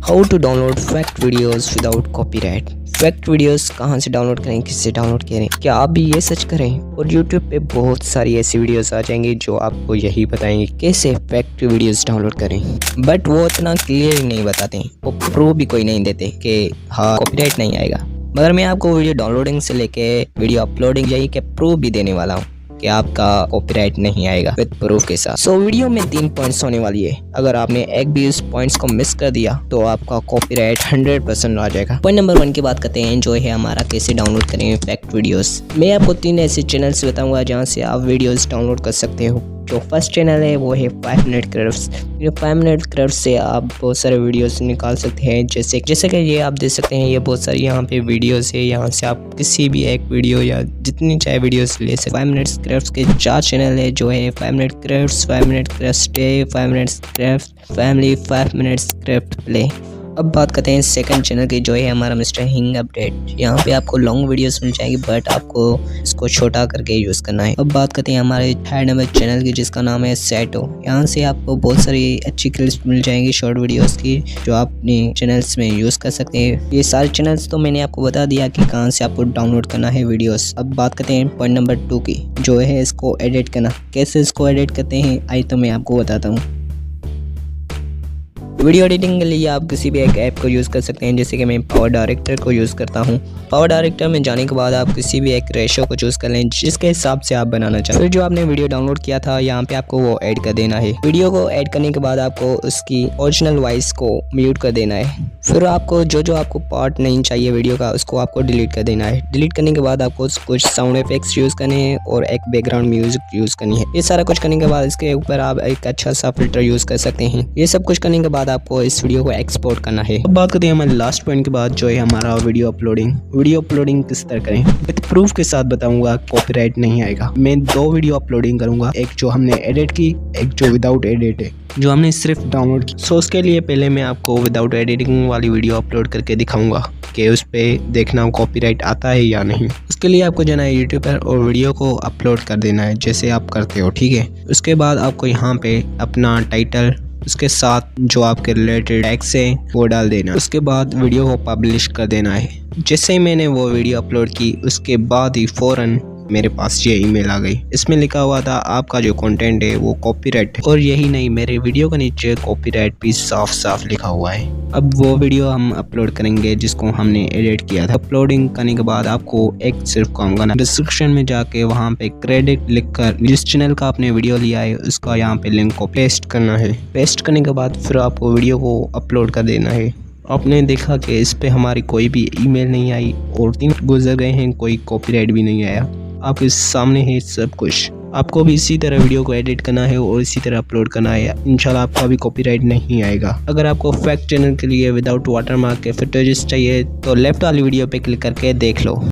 How to download fact videos without copyright. Fact videos कहाँ से download करें, किससे डाउनलोड करें, क्या आप भी ये सर्च करें और YouTube पे बहुत सारी ऐसी वीडियोस आ जाएंगी जो आपको यही बताएंगे कैसे फैक्ट वीडियोस डाउनलोड करें। बट वो इतना क्लियर नहीं बताते, वो प्रूफ भी कोई नहीं देते कि हाँ कॉपीराइट नहीं आएगा। मगर मैं आपको वीडियो डाउनलोडिंग से लेके वीडियो अपलोडिंग यही के प्रूफ भी देने वाला हूँ कि आपका कॉपीराइट नहीं आएगा विद प्रूफ के साथ। सो वीडियो में 3 पॉइंट्स होने वाली है। अगर आपने एक भी इस पॉइंट्स को मिस कर दिया तो आपका कॉपीराइट 100% आ जाएगा। पॉइंट नंबर 1 की बात करते हैं जो है हमारा कैसे डाउनलोड करें फैक्ट वीडियोस। मैं आपको 3 ऐसे चैनल्स बताऊंगा जहां से आप वीडियोस डाउनलोड कर सकते हो। जो फर्स्ट चैनल है वो है 5 मिनट क्राफ्ट्स। 5 मिनट क्राफ्ट्स से आप बहुत सारे वीडियोस निकाल सकते हैं। जैसे कि ये आप देख सकते हैं, ये बहुत सारी यहाँ पे वीडियोस है। यहाँ से आप किसी भी एक वीडियो या जितनी चाहे वीडियोस ले सकते। 5 मिनट क्राफ्ट्स के 4 चैनल है जो है 5 minute crafts, 5 minute crafts day, 5 minute craft family, 5 minute craft play. अब बात करते हैं सेकंड चैनल की जो है हमारा मिस्टर हिंग अपडेट। यहाँ पे आपको लॉन्ग वीडियोस मिल जाएगी बट आपको इसको छोटा करके यूज़ करना है। अब बात करते हैं हमारे थर्ड नंबर चैनल की जिसका नाम है सेटो। यहाँ से आपको बहुत सारी अच्छी क्लिप्स मिल जाएंगी शॉर्ट वीडियोस की जो आप अपने चैनल्स में यूज़ कर सकते हैं। ये सारे चैनल्स तो मैंने आपको बता दिया कि कहाँ से आपको डाउनलोड करना है वीडियोस। अब बात करते हैं पॉइंट नंबर 2 की जो है इसको एडिट करना। कैसे इसको एडिट करते हैं आई तो मैं आपको बताता हूँ। वीडियो एडिटिंग के लिए आप किसी भी एक ऐप को यूज़ कर सकते हैं। जैसे कि मैं पावर डायरेक्टर को यूज़ करता हूँ। पावर डायरेक्टर में जाने के बाद आप किसी भी एक रेशो को चूज़ कर लें जिसके हिसाब से आप बनाना चाहते हैं। फिर जो आपने वीडियो डाउनलोड किया था यहाँ पे आपको वो ऐड कर देना है। वीडियो को ऐड करने के बाद आपको उसकी ओरिजिनल वॉइस को म्यूट कर देना है। फिर आपको जो आपको पार्ट नहीं चाहिए वीडियो का उसको आपको डिलीट कर देना है। डिलीट करने के बाद आपको कुछ साउंड इफेक्ट्स यूज़ करने हैं और एक बैकग्राउंड म्यूजिक यूज़ करनी है। ये सारा कुछ करने के बाद इसके ऊपर आप एक अच्छा सा फिल्टर यूज़ कर सकते हैं। ये सब कुछ करने के बाद आपको इस वीडियो को एक्सपोर्ट करना है। अब बात करते हैं हमारे लास्ट पॉइंट के बाद जो है हमारा वीडियो अपलोडिंग। वीडियो अपलोडिंग किस तरह करें विद प्रूफ के साथ बताऊंगा, कॉपीराइट नहीं आएगा। मैं 2 वीडियो अपलोडिंग करूंगा, एक जो हमने एडिट की, एक जो विदाउट एडिट है जो हमने सिर्फ डाउनलोड की। सो उसके लिए पहले मैं आपको विदाउट एडिटिंग वाली वीडियो अपलोड करके दिखाऊंगा कि उस पे देखना कॉपीराइट आता है या नहीं। उसके लिए आपको जाना है यूट्यूब पर और वीडियो को अपलोड कर देना है जैसे आप करते हो, ठीक है। उसके बाद आपको यहाँ पे अपना टाइटल उसके साथ जो आपके रिलेटेड टैग्स हैं वो डाल देना। उसके बाद वीडियो को पब्लिश कर देना है। जैसे ही मैंने वो वीडियो अपलोड की उसके बाद ही फ़ौरन मेरे पास ये ईमेल आ गई। इसमें लिखा हुआ था आपका जो कंटेंट है वो कॉपीराइट है। और यही नहीं, मेरे वीडियो के नीचे कॉपीराइट भी साफ साफ लिखा हुआ है। अब वो वीडियो हम अपलोड करेंगे जिसको हमने एडिट किया था। अपलोडिंग करने के बाद आपको एक सिर्फ काम करना, डिस्क्रिप्शन में जाके वहाँ पे क्रेडिट लिखकर जिस चैनल का आपने वीडियो लिया है उसका यहाँ पे लिंक को पेस्ट करना है। पेस्ट करने के बाद फिर आपको वीडियो को अपलोड कर देना है। आपने देखा कि इस पे हमारी कोई भी ईमेल नहीं आई और 3 गुजर गए हैं, कोई कॉपीराइट भी नहीं आया। आप इस सामने है सब कुछ। आपको भी इसी तरह वीडियो को एडिट करना है और इसी तरह अपलोड करना है। इंशाल्लाह आपका भी कॉपीराइट नहीं आएगा। अगर आपको फैक्ट चैनल के लिए विदाउट वाटरमार्क के फुटेजेस चाहिए तो लेफ्ट वाली वीडियो पे क्लिक करके देख लो।